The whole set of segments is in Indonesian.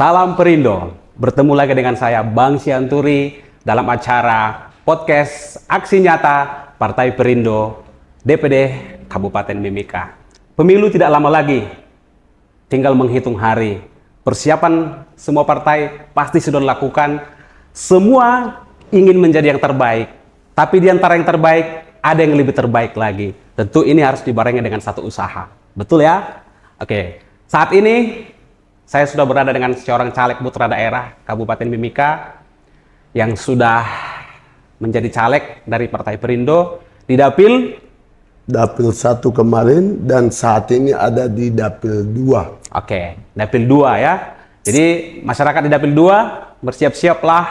Salam Perindo, bertemu lagi dengan saya Bang Sianturi dalam acara podcast Aksi Nyata Partai Perindo DPD Kabupaten Mimika. Pemilu tidak lama lagi, tinggal menghitung hari. Persiapan semua partai pasti sudah dilakukan. Semua ingin menjadi yang terbaik, tapi di antara yang terbaik ada yang lebih terbaik lagi. Tentu ini harus dibarengi dengan satu usaha. Betul ya? Oke, saat ini saya sudah berada dengan seorang caleg putra daerah Kabupaten Mimika yang sudah menjadi caleg dari Partai Perindo di Dapil 1 kemarin dan saat ini ada di Dapil 2. Oke, Dapil 2 ya. Jadi masyarakat di Dapil 2 bersiap-siaplah,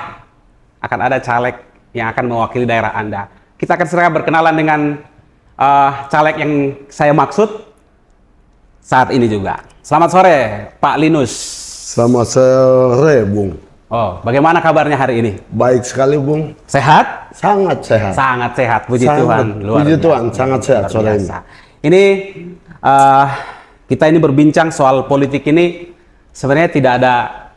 akan ada caleg yang akan mewakili daerah Anda. Kita akan segera berkenalan dengan caleg yang saya maksud saat ini juga. Selamat sore, Pak Linus. Selamat sore, Bung. Oh, bagaimana kabarnya hari ini? Baik sekali, Bung. Sehat? Sangat sehat. Sangat sehat, puji Tuhan. Puji Tuhan, sangat sehat sore ini. Ini kita ini berbincang soal politik ini sebenarnya tidak ada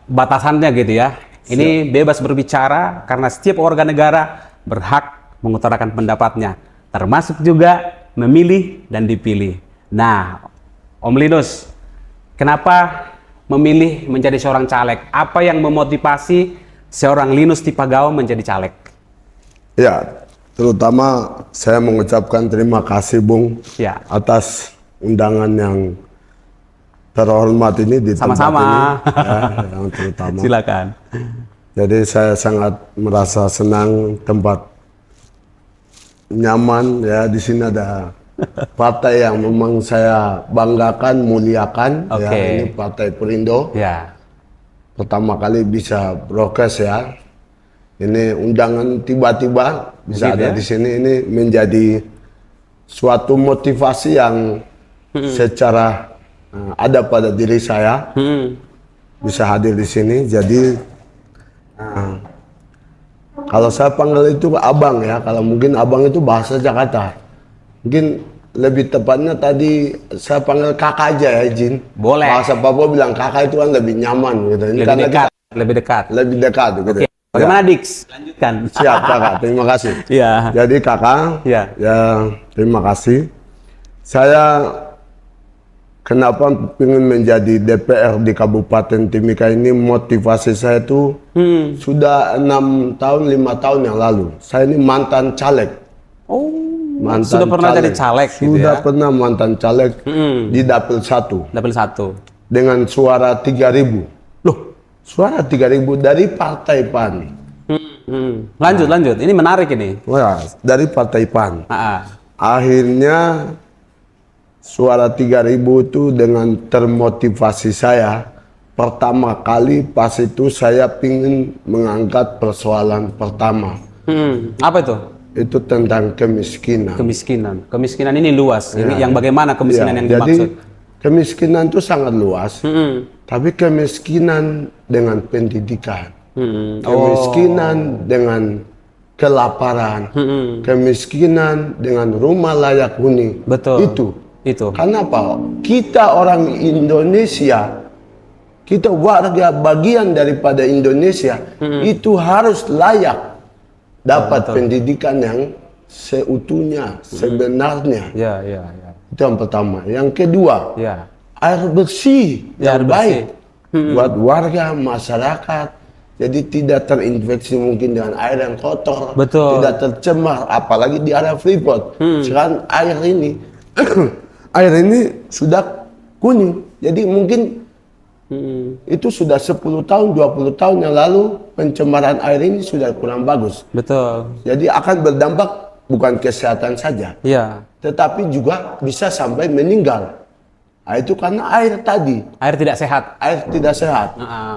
batasannya gitu ya. Ini bebas berbicara karena setiap warga negara berhak mengutarakan pendapatnya, termasuk juga memilih dan dipilih. Nah, Om Linus, kenapa memilih menjadi seorang caleg? Apa yang memotivasi seorang Linus Tipagao menjadi caleg? Ya, terutama saya mengucapkan terima kasih, Bung, Ya. atas undangan yang terhormat ini di tempat Sama-sama. ini. Ya, yang terutama. Silakan. Jadi saya sangat merasa senang, tempat nyaman ya. Di sini ada partai yang memang saya banggakan, muliakan. Oke. Ya, ini Partai Perindo. Ya. Pertama kali bisa broadcast ya. Ini undangan tiba-tiba bisa Begitu ada ya? di sini. Ini menjadi suatu motivasi yang secara ada pada diri saya. Bisa hadir di sini. Jadi kalau saya panggil itu abang ya. Kalau mungkin abang itu bahasa Jakarta. Mungkin lebih tepatnya tadi saya panggil kakak aja ya, Jin. Boleh. Bahasa Papua bilang kakak itu kan lebih nyaman gitu. Ini Lebih karena dekat. Lebih dekat. lebih dekat gitu. Oke. Bagaimana Dix? Lanjutkan. Siap kakak, terima kasih. Iya. Jadi kakak, Iya. ya terima kasih. Saya kenapa ingin menjadi DPR di Kabupaten Timika ini, motivasi saya itu sudah 6 tahun, 5 tahun yang lalu. Saya ini mantan caleg. Oh, Mantan sudah pernah jadi caleg gitu Sudah ya? pernah mantan caleg di Dapil 1 Dapil 1. dengan suara 3.000. Loh, Suara 3.000 dari Partai PAN. lanjut. Ini menarik ini. Wah, dari Partai PAN. Akhirnya suara 3.000 itu dengan termotivasi saya. Pertama kali pas itu saya ingin mengangkat persoalan pertama. Apa itu? Itu tentang kemiskinan. Kemiskinan ini luas. Ini yang bagaimana kemiskinan Ya, yang jadi dimaksud? kemiskinan itu sangat luas. Tapi kemiskinan dengan pendidikan. Kemiskinan dengan kelaparan. Kemiskinan dengan rumah layak huni. Betul. Itu. Kenapa? Kita orang Indonesia, kita warga bagian daripada Indonesia, itu harus layak dapat pendidikan yang seutuhnya, sebenarnya. Ya. Itu yang pertama. Yang kedua, Ya. air bersih Ya, yang air baik bersih. buat warga masyarakat. Jadi tidak terinfeksi mungkin dengan air yang kotor, Betul. tidak tercemar, apalagi di area Freeport. Sekarang air ini, air ini sudah kuning. Jadi mungkin itu sudah 10 tahun, 20 tahun yang lalu pencemaran air ini sudah kurang bagus. Betul. Jadi akan berdampak bukan kesehatan saja, Iya. tetapi juga bisa sampai meninggal. Nah, itu karena air tadi. Air tidak sehat. Air tidak sehat.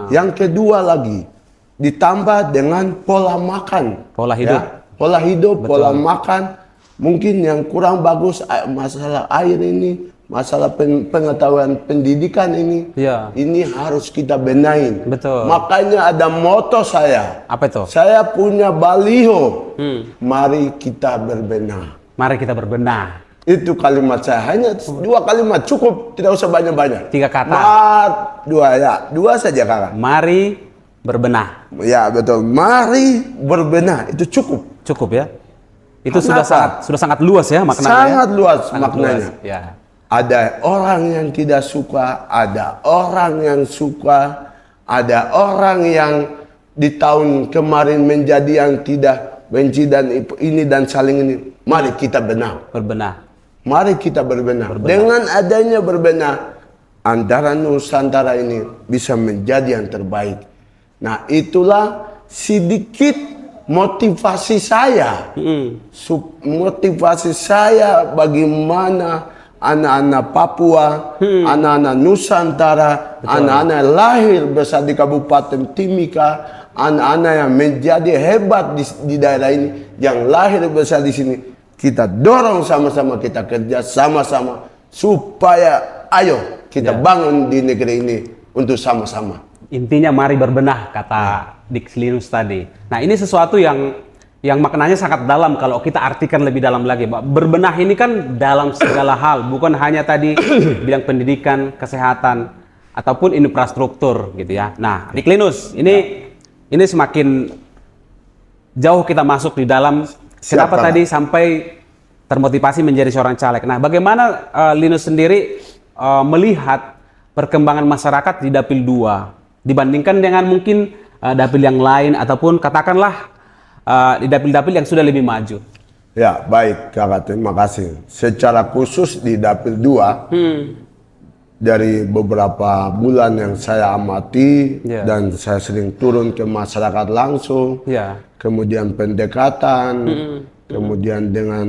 Yang kedua lagi, ditambah dengan pola makan. Pola hidup. Ya, pola hidup, pola makan. Mungkin yang kurang bagus masalah air ini, masalah pengetahuan pendidikan ini. Iya. Ini harus kita benahin. Betul. Makanya ada moto saya. Apa itu? Saya punya baliho. Mari kita berbenah. Mari kita berbenah. Itu kalimat saya, hanya 2 kalimat cukup, tidak usah banyak-banyak. 3 kata. 2 saja kakak. Mari berbenah. Ya betul, mari berbenah, itu cukup. Cukup ya. Itu Kenapa? sudah sangat luas ya maknanya. Sangat luas Sangat maknanya. luas, ya. Ada orang yang tidak suka, ada orang yang suka, ada orang yang di tahun kemarin menjadi yang tidak benci dan ini dan saling ini. Mari kita benah. Berbenah. Mari kita berbenah. Dengan adanya berbenah, antara Nusantara ini bisa menjadi yang terbaik. Nah, itulah sedikit motivasi saya. Motivasi saya bagaimana anak-anak Papua, anak-anak Nusantara, anak-anak yang lahir besar di Kabupaten Timika, anak-anak yang menjadi hebat di daerah ini, yang lahir besar di sini. Kita dorong sama-sama, kita kerja sama-sama supaya ayo kita bangun di negeri ini untuk sama-sama. Intinya mari berbenah, kata Dik Linus tadi. Nah, ini sesuatu yang maknanya sangat dalam kalau kita artikan lebih dalam lagi. Berbenah ini kan dalam segala hal, bukan hanya tadi bilang pendidikan, kesehatan, ataupun infrastruktur gitu ya. Nah, Dik Linus, ini semakin jauh kita masuk di dalam. Kenapa tadi sampai termotivasi menjadi seorang caleg? Nah, bagaimana Linus sendiri melihat perkembangan masyarakat di Dapil 2 dibandingkan dengan mungkin dapil yang lain ataupun katakanlah di dapil-dapil yang sudah lebih maju? Ya, baik kakak, terima kasih. Secara khusus di Dapil 2, dari beberapa bulan yang saya amati dan saya sering turun ke masyarakat langsung, kemudian pendekatan, kemudian dengan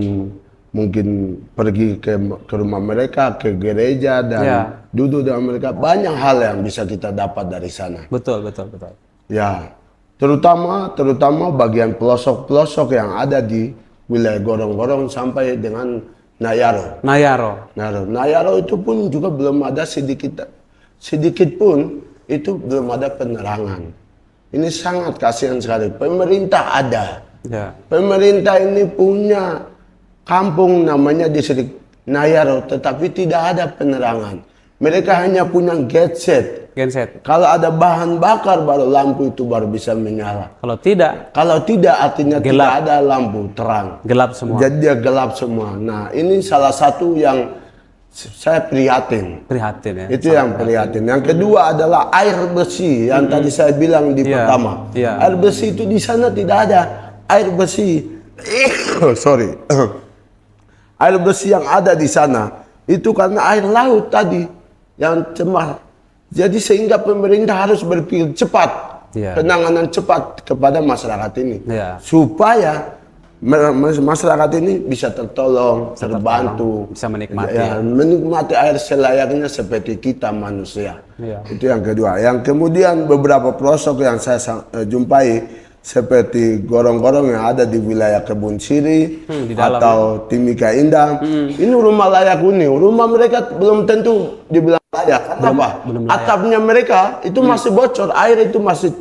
mungkin pergi ke rumah mereka, ke gereja dan duduk dengan mereka, banyak hal yang bisa kita dapat dari sana. Betul. Ya, terutama bagian pelosok-pelosok yang ada di wilayah Gorong-Gorong sampai dengan Nayaro itu pun juga belum ada sedikit pun itu belum ada penerangan. Ini sangat kasihan sekali. Pemerintah ada. Pemerintah ini punya kampung namanya distrik Nayaro, tetapi tidak ada penerangan. Mereka hanya punya genset. Kalau ada bahan bakar baru lampu itu baru bisa menyala. Kalau tidak artinya gelap. Tidak ada lampu terang. Gelap semua. Jadi dia gelap semua. Nah, ini salah satu yang saya prihatin. Ya. Itu yang prihatin. Yang kedua adalah air bersih yang tadi saya bilang di pertama. Air bersih itu di sana tidak ada air bersih. Sorry. Air bersih yang ada di sana itu karena air laut tadi yang cemar. Jadi sehingga pemerintah harus berpikir cepat, penanganan cepat kepada masyarakat ini, supaya masyarakat ini bisa tertolong, terbantu, bisa menikmati, menikmati air selayaknya seperti kita manusia. Itu yang kedua. Yang kemudian beberapa pelosok yang saya jumpai seperti gorong-gorong yang ada di wilayah Kebun Siri atau Timika Indah, ini rumah layak huni. Rumah mereka belum tentu dibilang layak. Kenapa? Atapnya mereka itu masih bocor, air itu masih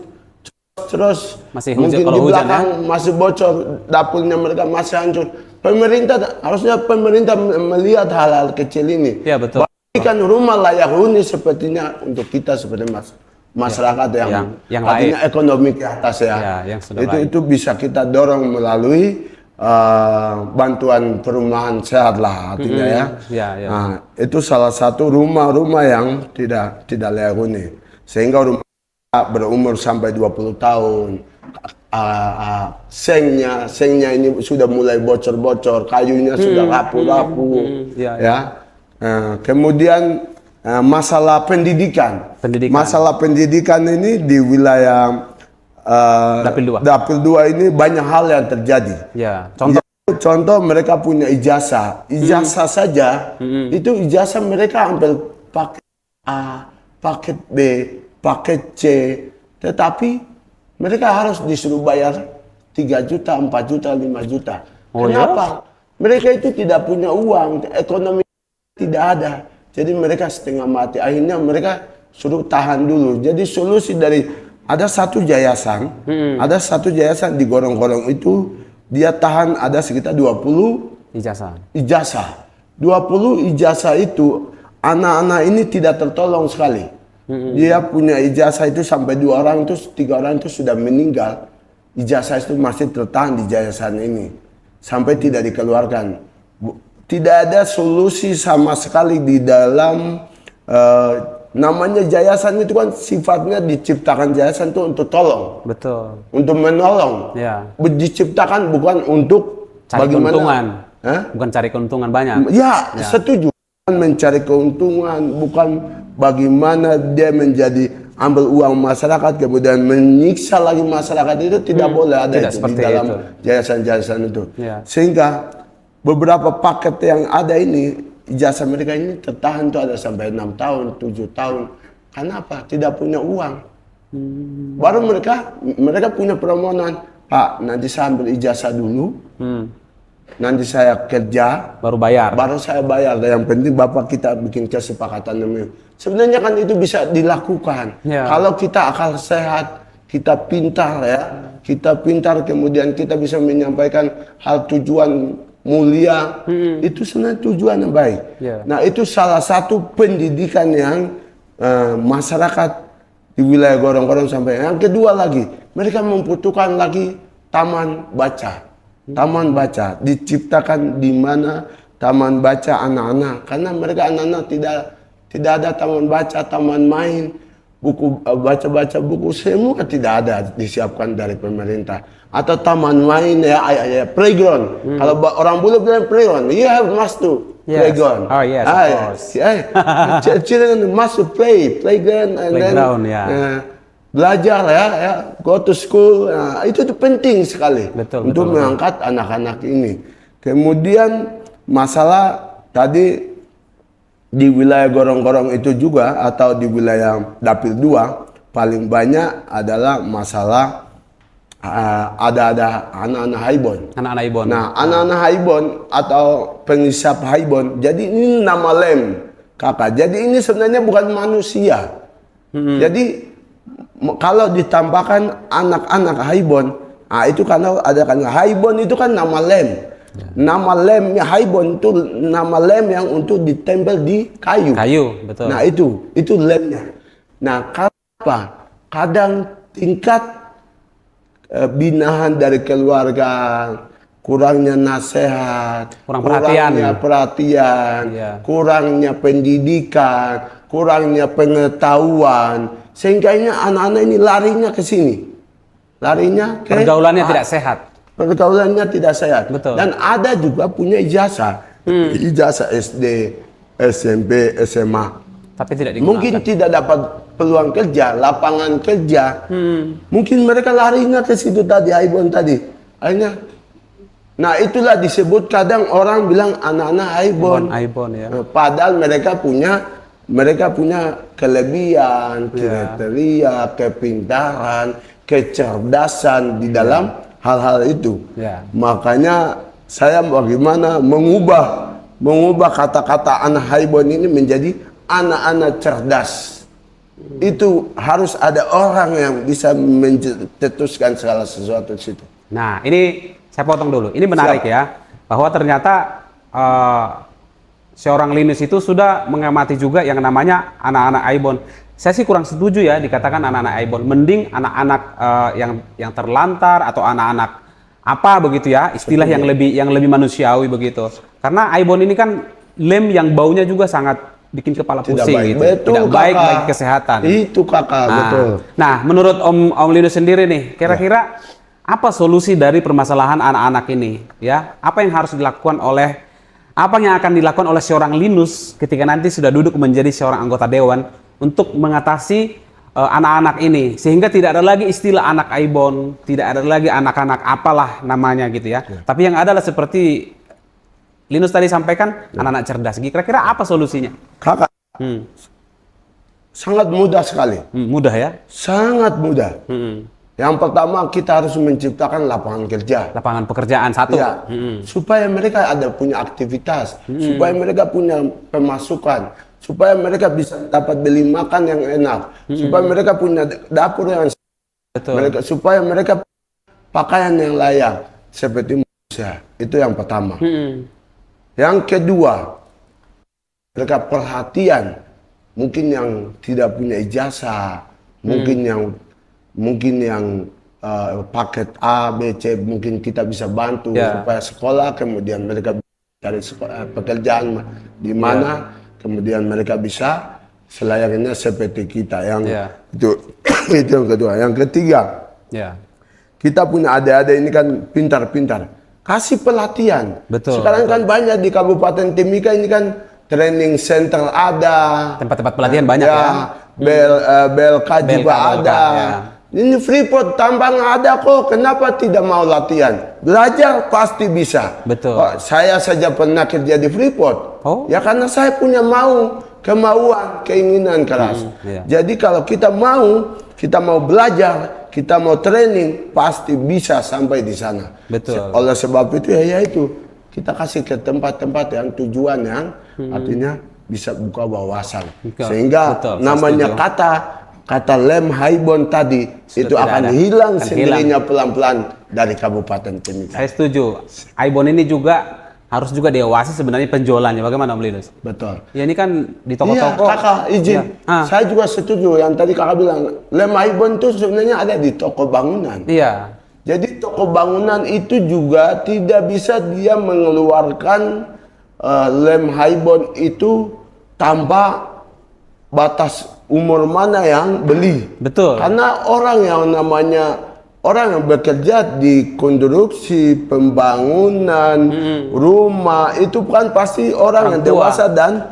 terus mungkin di belakang masih bocor, dapurnya mereka masih hancur. Harusnya pemerintah melihat hal-hal kecil ini. Berikan rumah layak huni sepertinya untuk kita seperti masyarakat yang artinya ekonomi ke atas itu bisa kita dorong melalui bantuan perumahan sehat lah artinya Nah, itu salah satu rumah-rumah yang tidak layak huni sehingga rumah berumur sampai 20 tahun. Sengnya ini sudah mulai bocor-bocor, kayunya sudah rapuh-rapuh kemudian masalah pendidikan. Masalah pendidikan ini di wilayah Dapil 2 ini banyak hal yang terjadi. Contoh mereka punya ijazah saja itu ijazah mereka ambil paket A, paket B, paket C, tetapi mereka harus disuruh bayar 3 juta, 4 juta, 5 juta. Kenapa? Mereka itu tidak punya uang, ekonomi tidak ada. Jadi mereka setengah mati. Akhirnya mereka suruh tahan dulu. Jadi solusi dari ada satu yayasan di Gorong-Gorong itu dia tahan ada sekitar 20 ijazah. 20 ijazah itu anak-anak ini tidak tertolong sekali. Dia punya ijazah itu sampai 2 orang itu, 3 orang itu sudah meninggal. Ijazah itu masih tertahan di yayasan ini sampai tidak dikeluarkan. Tidak ada solusi sama sekali di dalam namanya yayasan itu kan sifatnya diciptakan yayasan itu untuk tolong. Betul. Untuk menolong. Ya. Diciptakan bukan untuk Cari bagaimana. keuntungan. Bukan cari keuntungan banyak. Ya, setuju. Mencari keuntungan, bukan bagaimana dia menjadi ambil uang masyarakat kemudian menyiksa lagi masyarakat, itu tidak boleh ada Tidak itu seperti di dalam itu. yayasan-yayasan itu. Ya. Sehingga beberapa paket yang ada ini, ijazah mereka ini tertahan tuh ada sampai 6 tahun, 7 tahun. Kenapa? Tidak punya uang. Baru mereka punya permohonan, Pak, nanti saya ambil ijazah dulu. Nanti saya kerja, Baru bayar. baru saya bayar. Dan yang penting Bapak kita bikin kesepakatan demi. Sebenarnya kan itu bisa dilakukan. Ya. Kalau kita akal sehat, kita pintar ya, kita pintar kemudian kita bisa menyampaikan hal tujuan mulia, itu sebenarnya tujuan yang baik. Ya. Nah itu salah satu pendidikan yang masyarakat di wilayah Gorong-Gorong sampai. Yang kedua lagi, mereka membutuhkan lagi taman baca. Taman baca diciptakan di mana taman baca anak-anak, karena mereka anak-anak tidak ada taman baca, taman main, buku baca-baca buku semua tidak ada disiapkan dari pemerintah. Atau taman main ya playground. Kalau orang bule bilang playground, you have must to playground. Oh yes, of course. Children must to playground and Playground, then ya. belajar ya, go to school. Nah, itu penting sekali untuk mengangkat anak-anak ini. Kemudian masalah tadi di wilayah Gorong-Gorong itu juga atau di wilayah Dapil 2 paling banyak adalah masalah ada anak-anak haibon. Anak-anak Ibon. Nah, anak-anak haibon atau pengisap haibon. Jadi ini nama lem, Kakak. Jadi ini sebenarnya bukan manusia. Jadi kalau ditambahkan anak-anak haibon, itu karena ada kan haibon itu kan nama lem. Nama lemnya haibon itu nama lem yang untuk ditempel di kayu. Kayu, betul. Nah itu lemnya. Nah kenapa? Kadang tingkat binaan dari keluarga, kurangnya nasihat, kurangnya perhatian, kurangnya pendidikan, kurangnya pengetahuan, sehingga ini anak-anak ini larinya ke sini, larinya ke pergaulannya tidak sehat. Pergaulannya tidak sehat. Betul. Dan ada juga punya ijazah, ijazah SD, SMP, SMA. Tapi tidak digunakan. Mungkin tidak dapat peluang kerja, lapangan kerja. Mungkin mereka larinya ke situ tadi, haibon tadi. Akhirnya, nah itulah disebut kadang orang bilang anak-anak haibon. Haibon ya. Padahal mereka punya kelebihan, kriteria, kepintaran, kecerdasan di dalam hal-hal itu. Makanya saya bagaimana mengubah kata-kata anak haibon ini menjadi anak-anak cerdas. Itu harus ada orang yang bisa mencetuskan segala sesuatu di situ. Nah, ini saya potong dulu. Ini menarik ya, bahwa ternyata seorang Linus itu sudah mengamati juga yang namanya anak-anak haibon. Saya sih kurang setuju ya dikatakan anak-anak haibon. Mending anak-anak yang terlantar atau anak-anak apa begitu ya, istilah yang lebih manusiawi begitu. Karena haibon ini kan lem yang baunya juga sangat bikin kepala pusing gitu. Betul, tidak baik bagi kesehatan. Itu Kakak, betul. Nah, menurut Om Linus sendiri nih, kira-kira apa solusi dari permasalahan anak-anak ini? Ya, apa yang harus dilakukan apa yang akan dilakukan oleh seorang Linus ketika nanti sudah duduk menjadi seorang anggota dewan untuk mengatasi anak-anak ini, sehingga tidak ada lagi istilah anak haibon, tidak ada lagi anak-anak apalah namanya gitu ya. Tapi yang adalah seperti Linus tadi sampaikan, anak-anak cerdas. Kira-kira apa solusinya? Kakak, sangat mudah sekali. Mudah ya? Sangat mudah. Yang pertama kita harus menciptakan lapangan kerja. Lapangan pekerjaan satu. Ya, supaya mereka ada punya aktivitas, supaya mereka punya pemasukan, supaya mereka bisa dapat beli makan yang enak, supaya mereka punya dapur yang supaya mereka pakaian yang layak seperti manusia. Itu yang pertama. Yang kedua, mereka perhatian, mungkin yang tidak punya ijazah, mungkin yang paket A, B, C, mungkin kita bisa bantu supaya sekolah, kemudian mereka cari pekerjaan di mana, kemudian mereka bisa selayaknya seperti kita. Yang itu yang kedua. Yang ketiga, kita punya adik-adik ini kan pintar-pintar, kasih pelatihan. Sekarang kan banyak di Kabupaten Timika ini kan training center ada, tempat-tempat pelatihan banyak ya. BLK juga ada. Ini Freeport tambang ada kok, kenapa tidak mau latihan? Belajar pasti bisa. Betul. Saya saja pernah kerja di Freeport. Ya karena saya punya kemauan, keinginan keras. Jadi kalau kita mau belajar, kita mau training, pasti bisa sampai di sana. Betul. Oleh sebab itu ya itu kita kasih ke tempat-tempat yang tujuan yang artinya bisa buka wawasan. Sehingga namanya kata lem haibon tadi itu akan hilang sendirinya pelan-pelan dari Kabupaten Timika. Saya setuju. Haibon ini juga harus juga diawasi sebenarnya penjualannya. Bagaimana Om Linus? Betul. Ya ini kan di toko-toko. Iya, kakak izin. Saya juga setuju yang tadi kakak bilang lem haibon itu sebenarnya ada di toko bangunan. Iya. Jadi toko bangunan itu juga tidak bisa dia mengeluarkan lem haibon itu tanpa batas umur mana yang beli. Betul. Karena orang yang bekerja di konstruksi, pembangunan, rumah itu kan pasti orang yang dewasa dan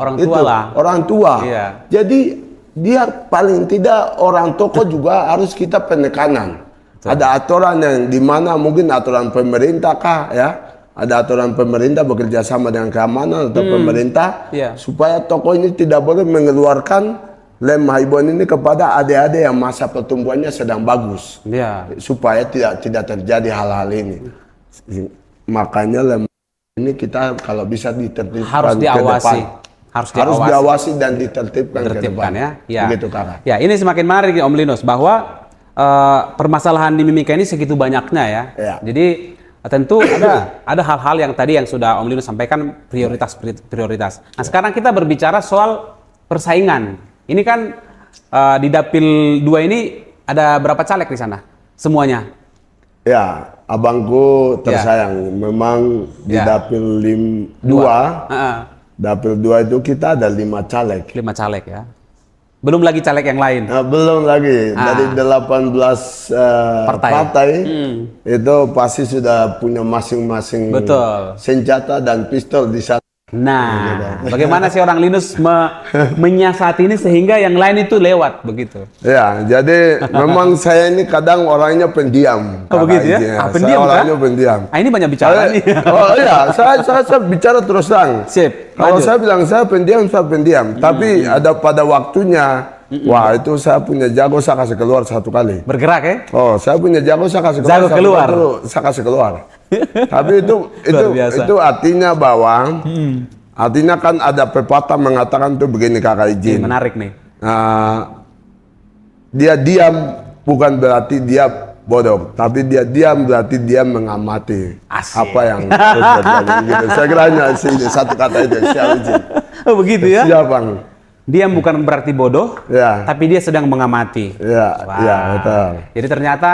orang tua. Iya. Jadi dia paling tidak orang toko juga harus kita penekanan. Ada aturan yang dimana mungkin aturan pemerintah ya. Ada aturan pemerintah bekerja sama dengan keamanan atau pemerintah supaya toko ini tidak boleh mengeluarkan lem haibon ini kepada adik-adik yang masa pertumbuhannya sedang bagus, supaya tidak terjadi hal-hal ini. Makanya lem ini kita kalau bisa ditertibkan harus diawasi, harus diawasi dan ditertibkan ke depan. Ya. Begitu kakak. Ya, ini semakin menarik Om Linus bahwa permasalahan di Mimika ini segitu banyaknya ya. Jadi tentu ada hal-hal yang tadi yang sudah Om Linus sampaikan prioritas. Nah, sekarang kita berbicara soal persaingan. Ini kan di Dapil 2 ini ada berapa caleg di sana? Semuanya? Ya, abangku tersayang. Memang di Dapil 2, Dapil 2 itu kita ada 5 caleg. 5 caleg ya. Belum lagi caleg yang lain? Belum lagi. Dari 18 partai itu pasti sudah punya masing-masing senjata dan pistol di sana. Nah, bagaimana sih orang Linus menyiasati ini sehingga yang lain itu lewat begitu? Ya, jadi memang saya ini kadang orangnya pendiam. Oh begitu ya? Pendiam, saya orangnya pendiam. Ini banyak bicara nih. Oh iya, saya bicara terus terang. Sip. Kalau saya bilang saya pendiam. Tapi ada pada waktunya. Wah, itu saya punya jago, saya kasih keluar satu kali. Bergerak ya? Oh, saya punya jago, saya kasih keluar. Jago keluar. Saya kasih keluar. Tapi itu artinya bahwa artinya kan ada pepatah mengatakan tuh begini kakak izin. Menarik nih. Dia diam bukan berarti dia bodoh, tapi dia diam berarti dia mengamati apa yang terjadi. Gitu. Saya kira hanya satu kata itu. Siap izin. Oh begitu ya? Siap bang. Diam bukan berarti bodoh, tapi dia sedang mengamati. Iya, betul. Jadi ternyata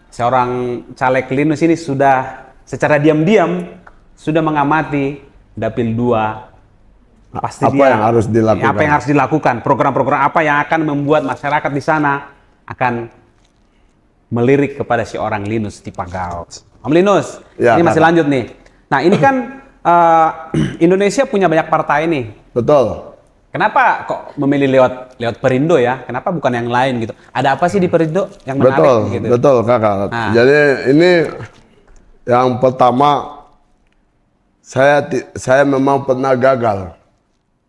seorang caleg Linus ini sudah secara diam-diam sudah mengamati Dapil 2. Pasti apa yang harus dilakukan? Apa yang harus dilakukan? Program-program apa yang akan membuat masyarakat di sana akan melirik kepada si orang Linus Tipagau. Om Linus, ini masih lanjut nih. Nah ini kan Indonesia punya banyak partai nih. Betul. Kenapa kok memilih lewat Perindo ya? Kenapa bukan yang lain gitu? Ada apa sih di Perindo yang menarik? Betul kakak. Jadi ini yang pertama saya memang pernah gagal.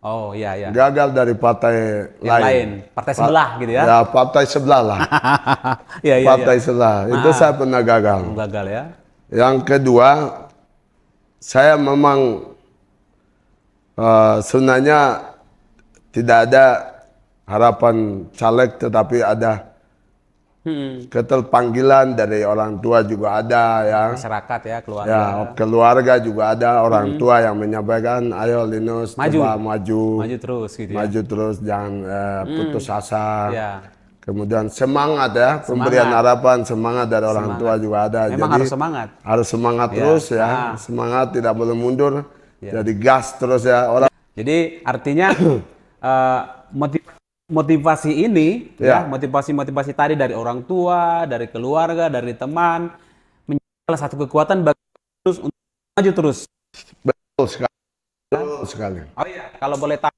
Oh iya. Gagal dari partai lain. Partai sebelah gitu ya? Ya partai sebelah lah. Partai sebelah. Itu saya pernah gagal. Gagal ya. Yang kedua, saya memang sebenarnya tidak ada harapan caleg, tetapi ada keterpanggilan dari orang tua juga ada ya. Masyarakat ya, keluarga. Ya, keluarga juga ada orang tua yang menyampaikan, ayo Linus coba maju terus gitu ya. maju terus, jangan putus asa. Ya. Kemudian semangat ya, pemberian harapan, semangat dari orang tua juga ada. Memang jadi harus semangat. harus semangat terus ya, semangat tidak boleh mundur. Jadi gas terus ya orang. Jadi artinya motivasi ini, ya, motivasi tadi dari orang tua, dari keluarga, dari teman, menjadi salah satu kekuatan bagi terus untuk maju terus. Betul sekali. Betul sekali. Oh iya, kalau boleh tahu,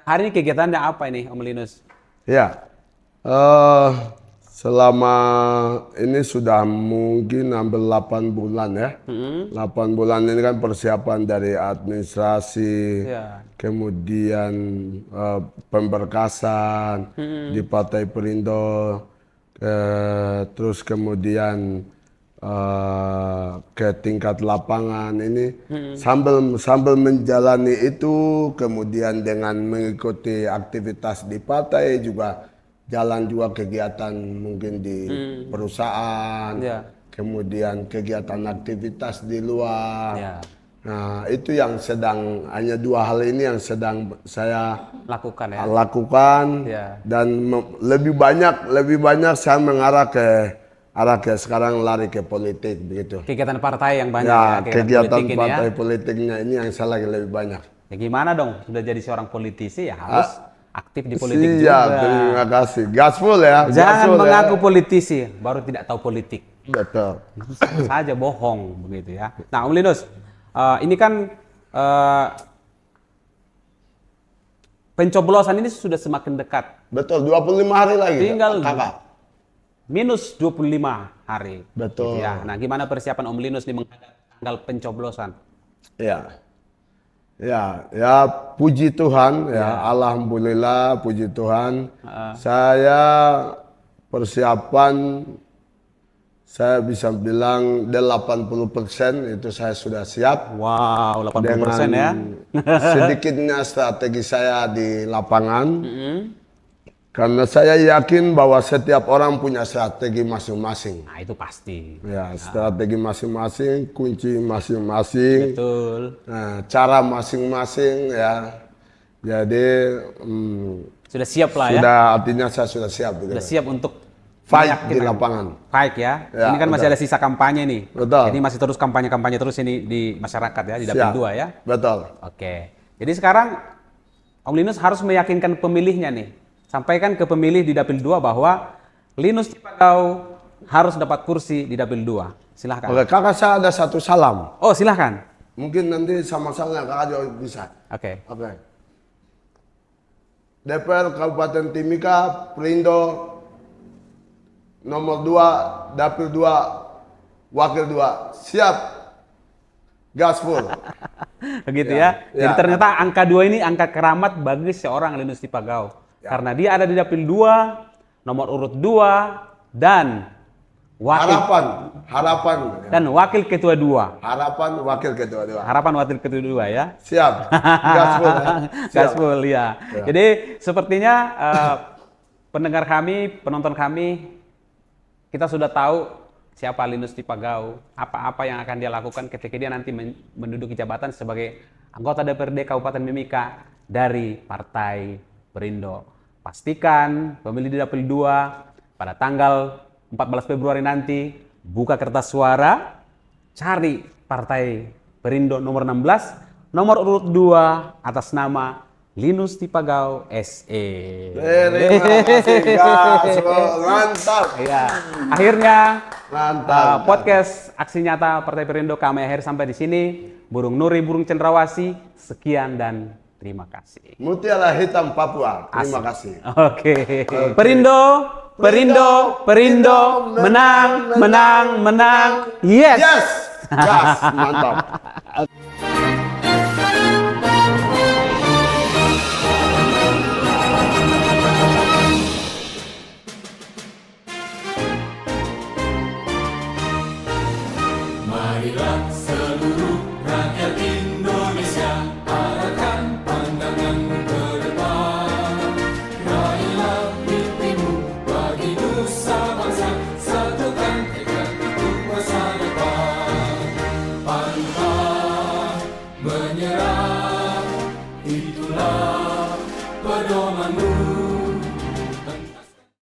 hari ini kegiatannya apa ini, Om Linus? Ya, selama ini sudah mungkin hampir 8 bulan ya. 8 bulan ini kan persiapan dari administrasi, kemudian pemberkasan di Partai Perindo, terus kemudian ke tingkat lapangan ini sambil menjalani itu, kemudian dengan mengikuti aktivitas di partai juga jalan juga kegiatan mungkin di perusahaan, kemudian kegiatan aktivitas di luar. Nah, itu yang sedang, hanya 2 hal ini yang sedang saya lakukan dan lebih banyak saya mengarah ke sekarang lari ke politik begitu. Kegiatan partai yang banyak ya, kegiatan partai politiknya ini yang saya lagi lebih banyak. Ya gimana dong, sudah jadi seorang politisi ya harus aktif di politik Siap, juga. Terima kasih. Gaspol ya. Jangan mengaku politisi baru tidak tahu politik. Betul. Saja bohong begitu ya. Nah, Om Linus, ini kan pencoblosan ini sudah semakin dekat. Betul, 25 hari lagi. Tinggal kakak. Minus 25 hari. Betul. Gitu ya. Nah, gimana persiapan Om Linus nih menghadapi tanggal pencoblosan? Ya, puji Tuhan ya, alhamdulillah, puji Tuhan. Saya persiapan, saya bisa bilang 80% itu saya sudah siap. Wow, 80% ya. Sedikitnya strategi saya di lapangan. Karena saya yakin bahwa setiap orang punya strategi masing-masing. Nah, itu pasti. Ya, strategi masing-masing, kunci masing-masing. Betul. Nah, cara masing-masing ya. Jadi sudah siap lah ya. Sudah, artinya saya sudah siap. Sudah siap untuk fight di lapangan. Fight ya. Ini kan masih ada sisa kampanye nih. Betul. Jadi masih terus kampanye terus ini di masyarakat ya, di Dapil 2 ya. Betul. Oke. Jadi sekarang Om Linus harus meyakinkan pemilihnya nih. Sampaikan ke pemilih di Dapil 2 bahwa Linus Tipagau harus dapat kursi di Dapil 2. Silahkan. Oke, kakak saya ada satu salam. Oh, silahkan. Mungkin nanti sama-sama kakak juga bisa. Oke. DPR Kabupaten Timika, Perindo, nomor 2, Dapil 2, Wakil 2. Siap. Gaspol. Begitu ya. Jadi ternyata angka 2 ini angka keramat bagi seorang Linus Tipagau. Karena dia ada di Dapil 2, nomor urut 2, dan harapan dan wakil ketua 2. Harapan wakil ketua 2. Harapan wakil ketua 2 ya. Siap. Gaspol ya. Gaspol ya. Jadi sepertinya pendengar kami, penonton kami, kita sudah tahu siapa Linus Tipagau, apa-apa yang akan dia lakukan ketika dia nanti menduduki jabatan sebagai anggota DPRD Kabupaten Mimika dari Partai Perindo. Pastikan pemilih di Dapil 2 pada tanggal 14 Februari nanti buka kertas suara, cari Partai Perindo nomor 16, nomor urut 2 atas nama Linus Tipagau SE. Terima kasih, Gaspol. Mantap. Ya, akhirnya mantap. Podcast Aksi Nyata Partai Perindo kami akhir sampai di sini. Burung Nuri, burung cendrawasih. Sekian dan terima kasih. Mutiara Hitam Papua. Terima kasih. Oke. Perindo, menang. Yes. Gas. Mantap. menyerah, itulah